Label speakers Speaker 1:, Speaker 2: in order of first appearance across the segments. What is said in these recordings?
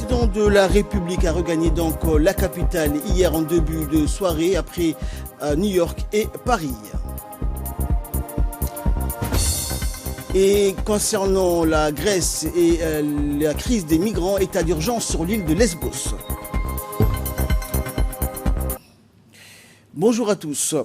Speaker 1: président de la République a regagné donc la capitale hier en début de soirée après New York et Paris. Et concernant la Grèce et la crise des migrants, état d'urgence sur l'île de Lesbos. Bonjour à tous.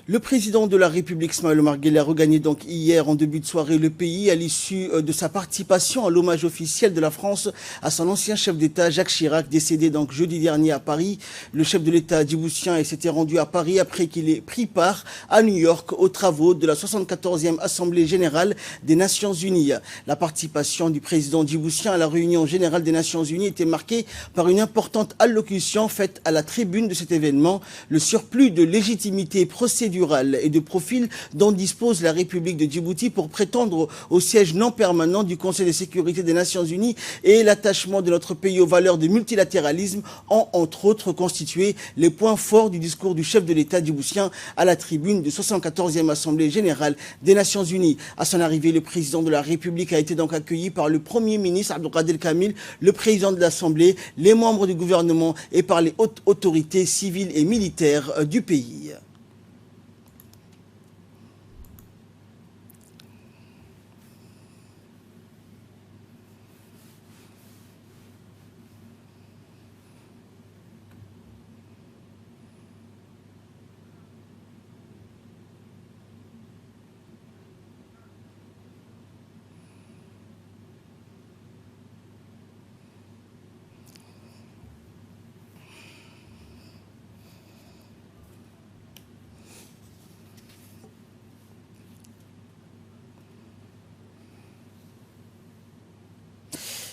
Speaker 1: Le président de la République, Ismaël Omar Guelleh, a regagné donc hier en début de soirée le pays à l'issue de sa participation à l'hommage officiel de la France à son ancien chef d'État Jacques Chirac, décédé donc jeudi dernier à Paris. Le chef de l'État djiboutien s'était rendu à Paris après qu'il ait pris part à New York aux travaux de la 74e Assemblée générale des Nations Unies. La participation du président djiboutien à la réunion générale des Nations Unies était marquée par une importante allocution faite à la tribune de cet événement. Le surplus de légitimité procédurale et de profil dont dispose la République de Djibouti pour prétendre au siège non permanent du Conseil de sécurité des Nations Unies et l'attachement de notre pays aux valeurs du multilatéralisme ont entre autres constitué les points forts du discours du chef de l'État djiboutien à la tribune de 74e Assemblée générale des Nations Unies. À son arrivée, le président de la République a été donc accueilli par le Premier ministre Abdelkader Kamil, le président de l'Assemblée, les membres du gouvernement et par les hautes autorités civiles et militaires du pays.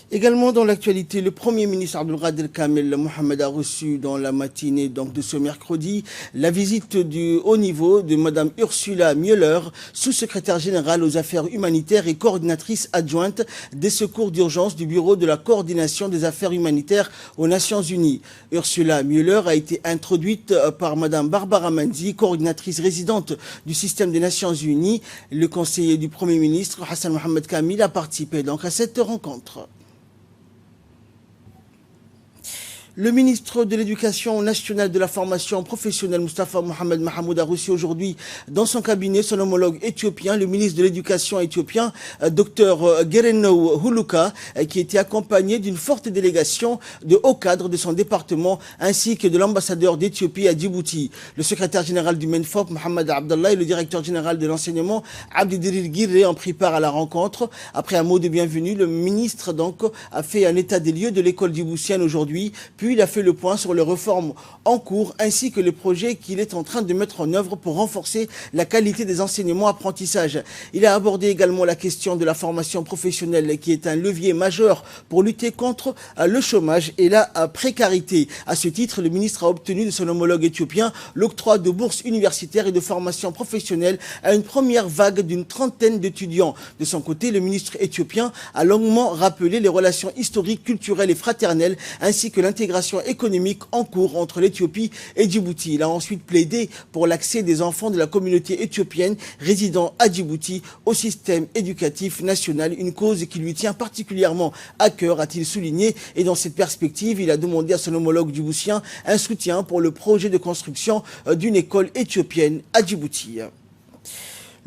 Speaker 1: Également dans l'actualité, le Premier ministre Abdelkader Kamel Mohamed a reçu dans la matinée donc, de ce mercredi la visite du haut niveau de Mme Ursula Müller, sous-secrétaire générale aux affaires humanitaires et coordinatrice adjointe des secours d'urgence du Bureau de la coordination des affaires humanitaires aux Nations Unies. Ursula Müller a été introduite par Mme Barbara Manzi, coordinatrice résidente du système des Nations Unies. Le conseiller du Premier ministre Hassan Mohamed Kamil a participé donc à cette rencontre. Le ministre de l'Éducation nationale de la formation professionnelle, Mustafa Mohamed Mahamoud, a reçu aujourd'hui dans son cabinet son homologue éthiopien, le ministre de l'Éducation éthiopien, Dr Gerenou Huluka, qui était accompagné d'une forte délégation de hauts cadres de son département, ainsi que de l'ambassadeur d'Éthiopie à Djibouti. Le secrétaire général du MENFOP, Mohamed Abdallah, et le directeur général de l'enseignement, Abdidirir Giré, ont pris part à la rencontre. Après un mot de bienvenue, le ministre donc a fait un état des lieux de l'école djiboutienne aujourd'hui, puis il a fait le point sur les réformes en cours ainsi que les projets qu'il est en train de mettre en œuvre pour renforcer la qualité des enseignements-apprentissages. Il a abordé également la question de la formation professionnelle qui est un levier majeur pour lutter contre le chômage et la précarité. À ce titre, le ministre a obtenu de son homologue éthiopien l'octroi de bourses universitaires et de formation professionnelle à une première vague d'une trentaine d'étudiants. De son côté, le ministre éthiopien a longuement rappelé les relations historiques, culturelles et fraternelles ainsi que l'intégration économique en cours entre l'Éthiopie et Djibouti. Il a ensuite plaidé pour l'accès des enfants de la communauté éthiopienne résidant à Djibouti au système éducatif national, une cause qui lui tient particulièrement à cœur, a-t-il souligné. Et dans cette perspective, il a demandé à son homologue djiboutien un soutien pour le projet de construction d'une école éthiopienne à Djibouti.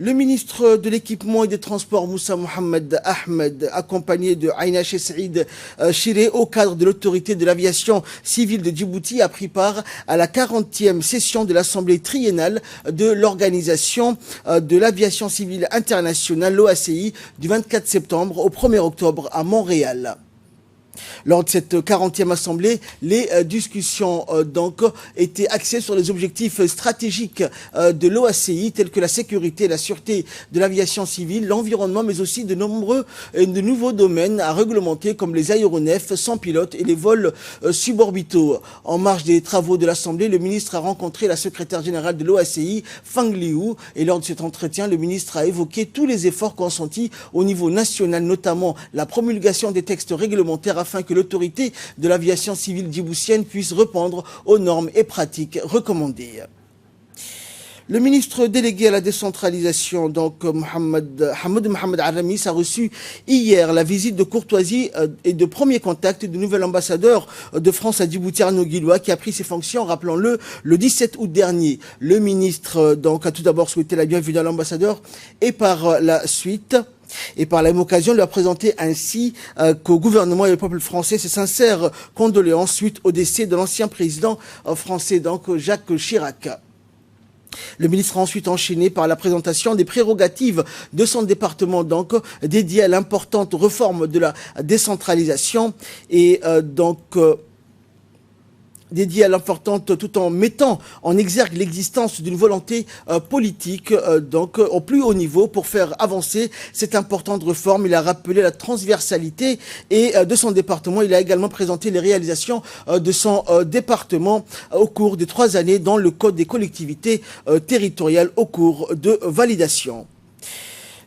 Speaker 1: Le ministre de l'Équipement et des Transports, Moussa Mohamed Ahmed, accompagné de Aïna Saïd Chiré, au cadre de l'autorité de l'aviation civile de Djibouti, a pris part à la 40e session de l'Assemblée triennale de l'Organisation de l'aviation civile internationale, l'OACI, du 24 septembre au 1er octobre à Montréal. Lors de cette 40e assemblée, les discussions donc étaient axées sur les objectifs stratégiques de l'OACI tels que la sécurité et la sûreté de l'aviation civile, l'environnement, mais aussi de nombreux et de nouveaux domaines à réglementer comme les aéronefs sans pilote et les vols suborbitaux. En marge des travaux de l'Assemblée, le ministre a rencontré la secrétaire générale de l'OACI, Fang Liu, et lors de cet entretien, le ministre a évoqué tous les efforts consentis au niveau national, notamment la promulgation des textes réglementaires afin que l'autorité de l'aviation civile djiboutienne puisse répondre aux normes et pratiques recommandées. Le ministre délégué à la décentralisation, donc Mohamed Aramis, a reçu hier la visite de courtoisie et de premier contact du nouvel ambassadeur de France à Djibouti, Arnaud Guillois, qui a pris ses fonctions, rappelons-le, le 17 août dernier. Le ministre donc a tout d'abord souhaité la bienvenue à l'ambassadeur et par la suite... Et par la même occasion, lui a présenté ainsi qu'au gouvernement et au peuple français ses sincères condoléances suite au décès de l'ancien président français, donc Jacques Chirac. Le ministre a ensuite enchaîné par la présentation des prérogatives de son département, donc dédié à l'importante réforme de la décentralisation et dédié à l'importante, tout en mettant en exergue l'existence d'une volonté politique donc au plus haut niveau pour faire avancer cette importante réforme. Il a rappelé la transversalité et de son département. Il a également présenté les réalisations de son département au cours des 3 années dans le Code des collectivités territoriales au cours de validation.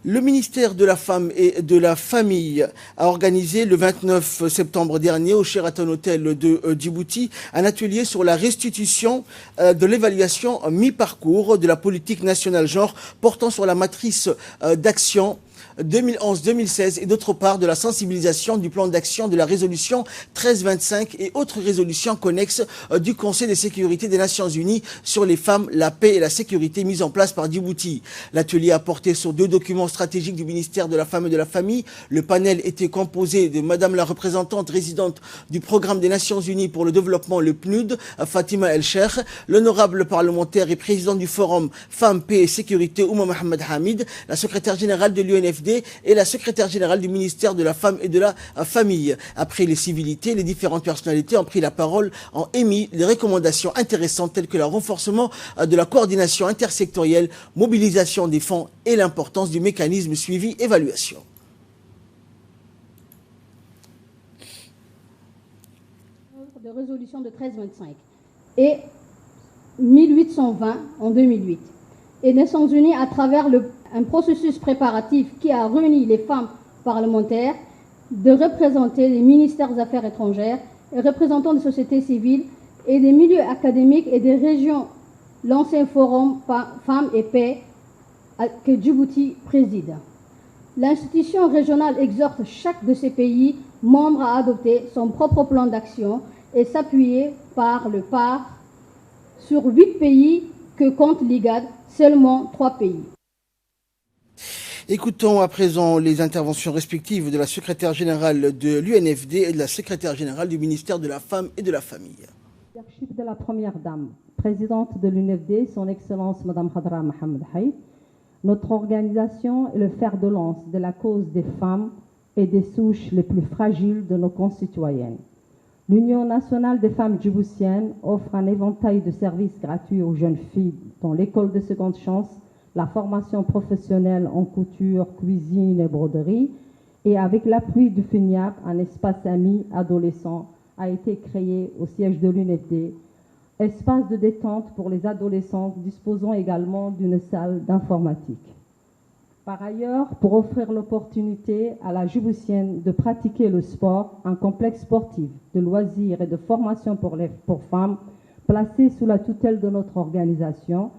Speaker 1: Le ministère de la Femme et de la Famille a organisé le 29 septembre dernier au Sheraton Hotel de Djibouti un atelier sur la restitution de l'évaluation mi-parcours de la politique nationale genre portant sur la matrice d'action 2011-2016 et d'autre part de la sensibilisation du plan d'action de la résolution 1325 et autres résolutions connexes du Conseil de sécurité des Nations Unies sur les femmes, la paix et la sécurité mise en place par Djibouti. L'atelier a porté sur 2 documents stratégiques du ministère de la Femme et de la Famille. Le panel était composé de Madame la représentante résidente du Programme des Nations Unies pour le développement, le PNUD, Fatima El Cheikh, l'honorable parlementaire et président du Forum Femmes, Paix et Sécurité, Ouma Mohamed Hamid, la secrétaire générale de l'UNFD et la secrétaire générale du ministère de la Femme et de la Famille. Après les civilités, les différentes personnalités ont pris la parole, ont émis des recommandations intéressantes telles que le renforcement de la coordination intersectorielle, mobilisation des fonds et l'importance du mécanisme suivi-évaluation.
Speaker 2: De résolution de 1325 et 1820 en 2008. Et Nations Unies, à travers un processus préparatif qui a réuni les femmes parlementaires, de représenter les ministères des Affaires étrangères, et représentants de sociétés civiles et des milieux académiques et des régions, l'ancien forum Femmes et Paix que Djibouti préside. L'institution régionale exhorte chaque de ces pays membres à adopter son propre plan d'action et s'appuyer par le part sur 8 pays que compte l'IGAD, seulement 3 pays.
Speaker 1: Écoutons à présent les interventions respectives de la secrétaire générale de l'UNFD et de la secrétaire générale du ministère de la Femme et de la Famille.
Speaker 3: Leadership de la Première Dame, présidente de l'UNFD, son Excellence Madame Khadra Mohamed Haït, notre organisation est le fer de lance de la cause des femmes et des souches les plus fragiles de nos concitoyennes. L'Union nationale des femmes djiboutiennes offre un éventail de services gratuits aux jeunes filles, dont l'école de seconde chance, la formation professionnelle en couture, cuisine et broderie, et avec l'appui du FUNIAP, un espace ami adolescent a été créé au siège de l'UNFD, espace de détente pour les adolescents disposant également d'une salle d'informatique. Par ailleurs, pour offrir l'opportunité à la Djiboutienne de pratiquer le sport, un complexe sportif de loisirs et de formation pour femmes, placé sous la tutelle de notre organisation,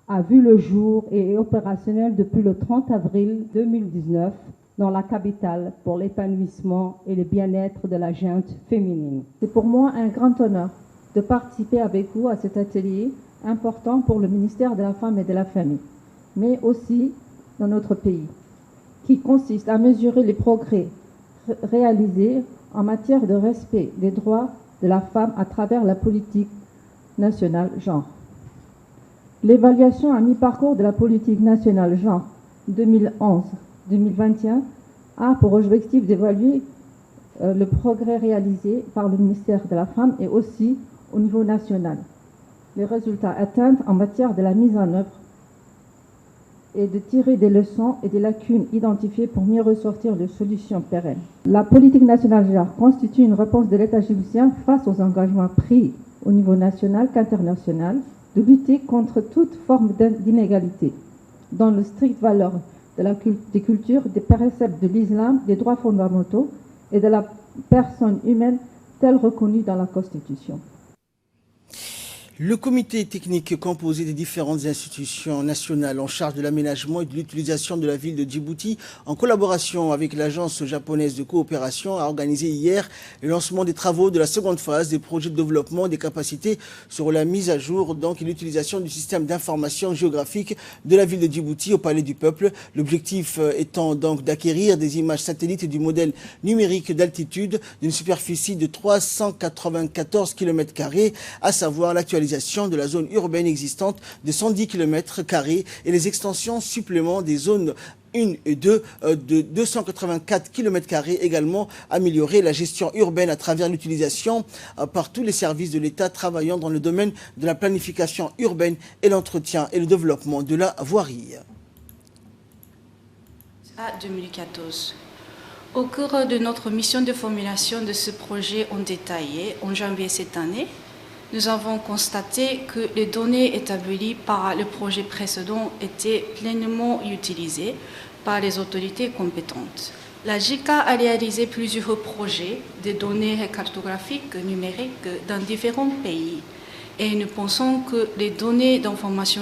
Speaker 3: a vu le jour et est opérationnel depuis le 30 avril 2019 dans la capitale pour l'épanouissement et le bien-être de la gente féminine.
Speaker 4: C'est pour moi un grand honneur de participer avec vous à cet atelier important pour le ministère de la Femme et de la Famille, mais aussi dans notre pays, qui consiste à mesurer les progrès réalisés en matière de respect des droits de la femme à travers la politique nationale genre. L'évaluation à mi-parcours de la politique nationale genre 2011-2021 a pour objectif d'évaluer le progrès réalisé par le ministère de la Femme et aussi au niveau national, les résultats atteints en matière de la mise en œuvre et de tirer des leçons et des lacunes identifiées pour mieux ressortir de solutions pérennes. La politique nationale genre constitue une réponse de l'État djiboutien face aux engagements pris au niveau national qu'international de lutter contre toute forme d'inégalité, dans le strict valeur des cultures, des préceptes de l'islam, des droits fondamentaux et de la personne humaine telle reconnue dans la Constitution.
Speaker 1: Le comité technique composé des différentes institutions nationales en charge de l'aménagement et de l'utilisation de la ville de Djibouti, en collaboration avec l'agence japonaise de coopération, a organisé hier le lancement des travaux de la seconde phase des projets de développement des capacités sur la mise à jour et l'utilisation du système d'information géographique de la ville de Djibouti au Palais du Peuple. L'objectif étant donc d'acquérir des images satellites du modèle numérique d'altitude d'une superficie de 394 km², à savoir l'actualisation de la zone urbaine existante de 110 km² et les extensions supplémentaires des zones 1 et 2 de 284 km², également améliorer la gestion urbaine à travers l'utilisation par tous les services de l'État travaillant dans le domaine de la planification urbaine et l'entretien et le développement de la voirie.
Speaker 5: À 2014. Au cours de notre mission de formulation de ce projet en détail, en janvier cette année, nous avons constaté que les données établies par le projet précédent étaient pleinement utilisées par les autorités compétentes. La JICA a réalisé plusieurs projets de données cartographiques numériques dans différents pays et nous pensons que les données d'information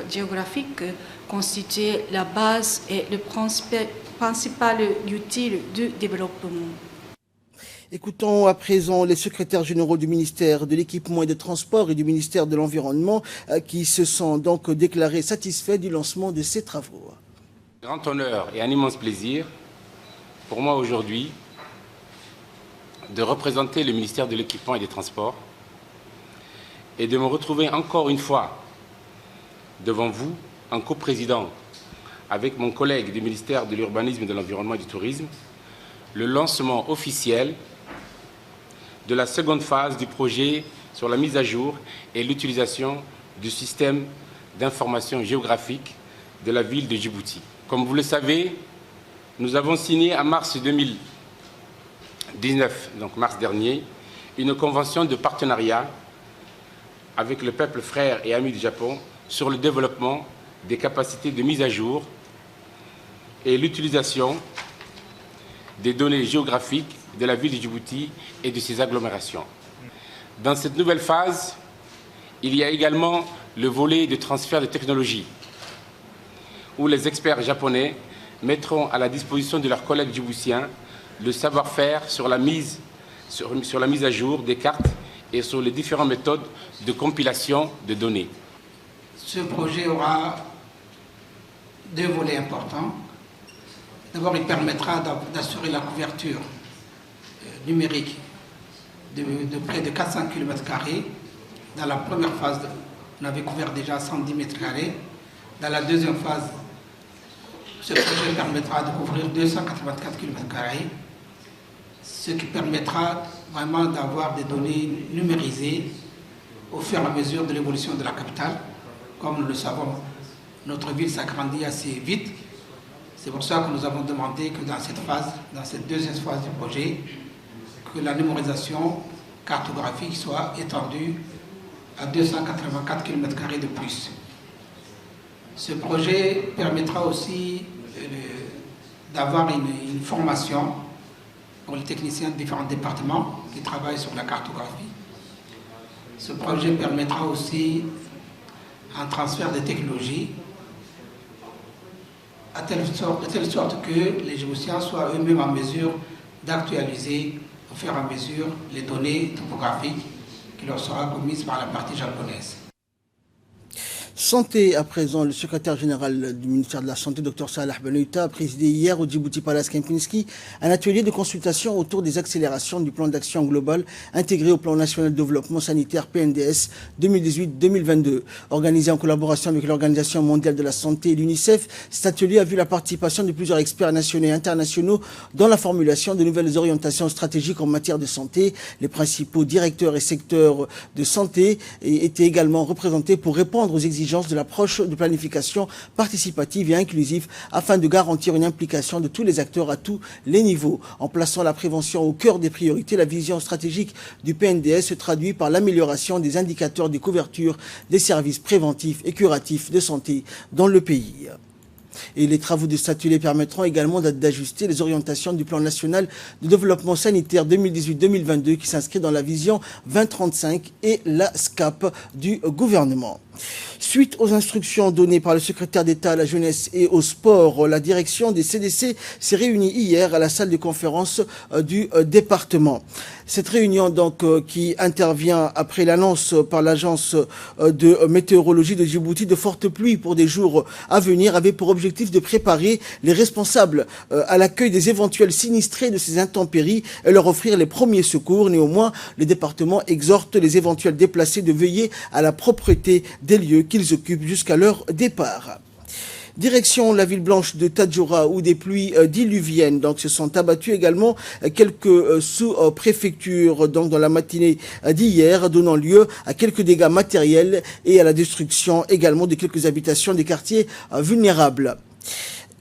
Speaker 5: géographique constituent la base et le principal outil du développement.
Speaker 1: Écoutons à présent les secrétaires généraux du ministère de l'Équipement et des Transports et du ministère de l'Environnement qui se sont donc déclarés satisfaits du lancement de ces travaux.
Speaker 6: Grand honneur et un immense plaisir pour moi aujourd'hui de représenter le ministère de l'Équipement et des Transports et de me retrouver encore une fois devant vous en coprésident avec mon collègue du ministère de l'Urbanisme, de l'Environnement et du Tourisme, le lancement officiel de la seconde phase du projet sur la mise à jour et l'utilisation du système d'information géographique de la ville de Djibouti. Comme vous le savez, nous avons signé en mars 2019, donc mars dernier, une convention de partenariat avec le peuple frère et ami du Japon sur le développement des capacités de mise à jour et l'utilisation des données géographiques de la ville de Djibouti et de ses agglomérations. Dans cette nouvelle phase, il y a également le volet de transfert de technologie, où les experts japonais mettront à la disposition de leurs collègues djiboutiens le savoir-faire sur la mise à jour des cartes et sur les différentes méthodes de compilation de données.
Speaker 7: Ce projet aura deux volets importants. D'abord, il permettra d'assurer la couverture numérique de près de 400 km². Dans la première phase, on avait couvert déjà 110 m². Dans la deuxième phase, ce projet permettra de couvrir 284 km², ce qui permettra vraiment d'avoir des données numérisées au fur et à mesure de l'évolution de la capitale. Comme nous le savons, notre ville s'agrandit assez vite. C'est pour ça que nous avons demandé que dans cette deuxième phase du projet, que la numérisation cartographique soit étendue à 284 km² de plus. Ce projet permettra aussi d'avoir une formation pour les techniciens de différents départements qui travaillent sur la cartographie. Ce projet permettra aussi un transfert de technologies de telle sorte que les Djiboutiens soient eux-mêmes en mesure d'actualiser au fur et à mesure les données topographiques qui leur seront commises par la partie japonaise.
Speaker 1: Santé, à présent, le secrétaire général du ministère de la Santé, Dr Salah Benoïta, a présidé hier au Djibouti Palace Kempinski un atelier de consultation autour des accélérations du plan d'action global intégré au plan national de développement sanitaire PNDS 2018-2022. Organisé en collaboration avec l'Organisation mondiale de la santé et l'UNICEF, cet atelier a vu la participation de plusieurs experts nationaux et internationaux dans la formulation de nouvelles orientations stratégiques en matière de santé. Les principaux directeurs et secteurs de santé étaient également représentés pour répondre aux exigences de l'approche de planification participative et inclusive afin de garantir une implication de tous les acteurs à tous les niveaux. En plaçant la prévention au cœur des priorités, la vision stratégique du PNDS se traduit par l'amélioration des indicateurs de couverture des services préventifs et curatifs de santé dans le pays. Et les travaux de cet atelier permettront également d'ajuster les orientations du plan national de développement sanitaire 2018-2022 qui s'inscrit dans la vision 2035 et la SCAP du gouvernement. Suite aux instructions données par le secrétaire d'État à la jeunesse et au sport, la direction des CDC s'est réunie hier à la salle de conférence du département. Cette réunion donc qui intervient après l'annonce par l'agence de météorologie de Djibouti de fortes pluies pour des jours à venir avait pour objectif de préparer les responsables à l'accueil des éventuels sinistrés de ces intempéries et leur offrir les premiers secours. Néanmoins, le département exhorte les éventuels déplacés de veiller à la propreté des lieux qu'ils occupent jusqu'à leur départ. Direction la ville blanche de Tadjoura où des pluies diluviennes donc se sont abattues également quelques sous-préfectures donc dans la matinée d'hier, donnant lieu à quelques dégâts matériels et à la destruction également de quelques habitations des quartiers vulnérables.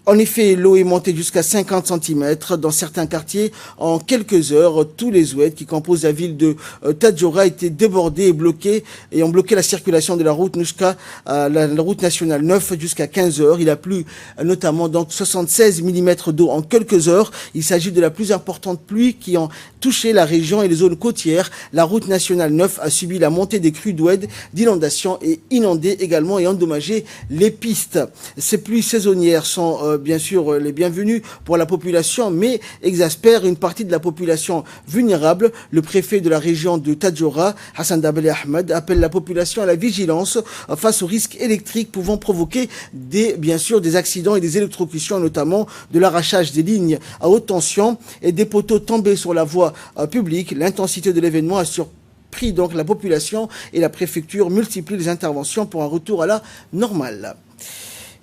Speaker 1: En effet, l'eau est montée jusqu'à 50 cm dans certains quartiers. En quelques heures, tous les oueds qui composent la ville de Tadjoura étaient débordés et bloqués et ont bloqué la circulation de la route jusqu'à la route nationale 9 jusqu'à 15 heures. Il a plu notamment donc 76 mm d'eau en quelques heures. Il s'agit de la plus importante pluie qui ont touché la région et les zones côtières. La route nationale 9 a subi la montée des crues d'oueds, d'inondations et inondé également et endommagé les pistes. Ces pluies saisonnières sont bien sûr les bienvenus pour la population, mais exaspèrent une partie de la population vulnérable. Le préfet de la région de Tadjoura, Hassan Dabali Ahmed, appelle la population à la vigilance face aux risques électriques pouvant provoquer bien sûr des accidents et des électrocutions, notamment de l'arrachage des lignes à haute tension et des poteaux tombés sur la voie publique. L'intensité de l'événement a surpris donc la population et la préfecture multiplie les interventions pour un retour à la normale.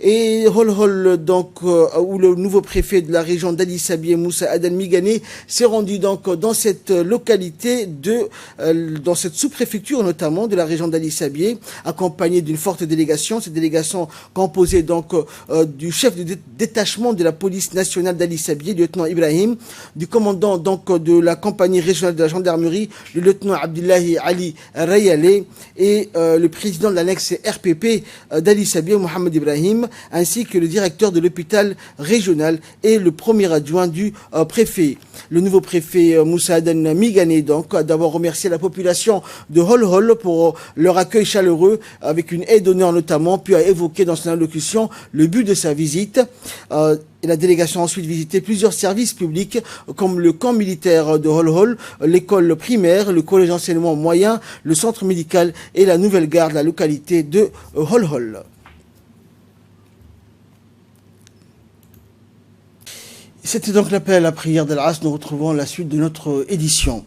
Speaker 1: Et Hol-Hol, donc, où le nouveau préfet de la région d'Ali Sabié, Moussa Adan Migane, s'est rendu donc dans cette localité dans cette sous-préfecture notamment de la région d'Ali Sabié, accompagné d'une forte délégation. Cette délégation composée donc du chef de détachement de la police nationale d'Ali Sabié, le lieutenant Ibrahim, du commandant donc de la compagnie régionale de la gendarmerie, le lieutenant Abdullahi Ali Rayale, et le président de l'annexe RPP d'Ali Sabié, Mohamed Ibrahim, ainsi que le directeur de l'hôpital régional et le premier adjoint du préfet. Le nouveau préfet Moussa Adan Migane donc a d'abord remercié la population de Hol-Hol pour leur accueil chaleureux avec une aide d'honneur notamment, puis a évoqué dans son allocution le but de sa visite. Et la délégation a ensuite visité plusieurs services publics comme le camp militaire de Hol-Hol, l'école primaire, le collège d'enseignement moyen, le centre médical et la nouvelle gare de la localité de Hol-Hol. C'était donc l'appel à la prière d'Al-As. Nous retrouvons la suite de notre édition.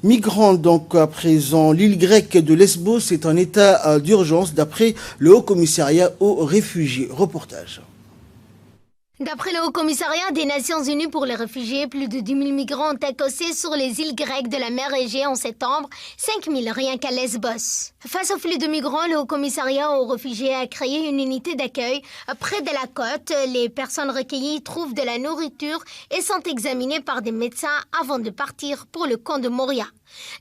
Speaker 1: Migrants donc à présent, l'île grecque de Lesbos est en état d'urgence d'après le Haut Commissariat aux réfugiés. Reportage.
Speaker 8: D'après le Haut-Commissariat des Nations Unies pour les réfugiés, plus de 10 000 migrants ont accosté sur les îles grecques de la mer Égée en septembre, 5 000 rien qu'à Lesbos. Face au flux de migrants, le Haut-Commissariat aux réfugiés a créé une unité d'accueil près de la côte. Les personnes recueillies trouvent de la nourriture et sont examinées par des médecins avant de partir pour le camp de Moria.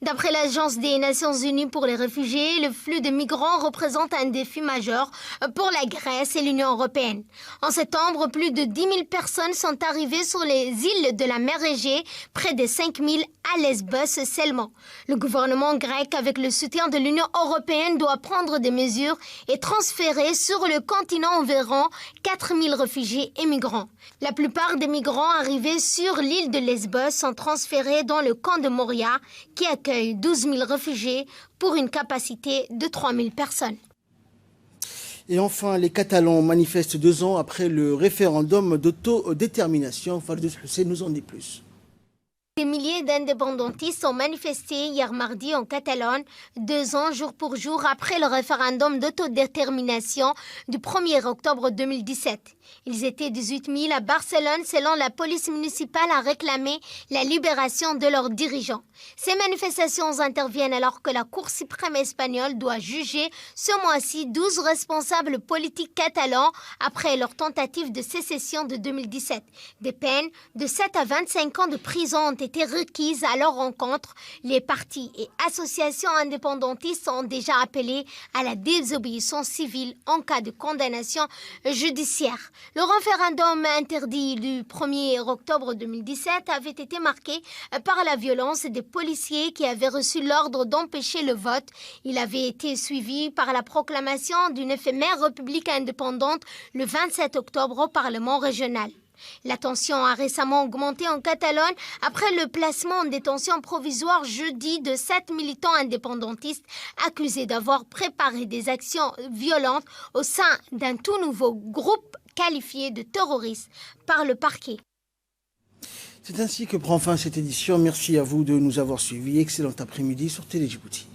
Speaker 8: D'après l'Agence des Nations Unies pour les réfugiés, le flux de migrants représente un défi majeur pour la Grèce et l'Union européenne. En septembre, plus de 10 000 personnes sont arrivées sur les îles de la mer Égée, près de 5 000 à Lesbos seulement. Le gouvernement grec, avec le soutien de l'Union européenne, doit prendre des mesures et transférer sur le continent environ 4 000 réfugiés et migrants. La plupart des migrants arrivés sur l'île de Lesbos sont transférés dans le camp de Moria, qui accueille 12 000 réfugiés pour une capacité de 3 000 personnes.
Speaker 1: Et enfin, les Catalans manifestent 2 ans après le référendum d'autodétermination. Fardous Hussein nous en dit plus.
Speaker 8: Des milliers d'indépendantistes ont manifesté hier mardi en Catalogne, 2 ans jour pour jour après le référendum d'autodétermination du 1er octobre 2017. Ils étaient 18 000 à Barcelone selon la police municipale à réclamer la libération de leurs dirigeants. Ces manifestations interviennent alors que la Cour suprême espagnole doit juger ce mois-ci 12 responsables politiques catalans après leur tentative de sécession de 2017. Des peines de 7 à 25 ans de prison ont été été requises à leur encontre. Les partis et associations indépendantistes ont déjà appelé à la désobéissance civile en cas de condamnation judiciaire. Le référendum interdit du 1er octobre 2017 avait été marqué par la violence des policiers qui avaient reçu l'ordre d'empêcher le vote. Il avait été suivi par la proclamation d'une éphémère république indépendante le 27 octobre au Parlement régional. La tension a récemment augmenté en Catalogne après le placement en détention provisoire jeudi de 7 militants indépendantistes accusés d'avoir préparé des actions violentes au sein d'un tout nouveau groupe qualifié de terroriste par le parquet.
Speaker 1: C'est ainsi que prend fin cette édition. Merci à vous de nous avoir suivis. Excellent après-midi sur Télé Djibouti.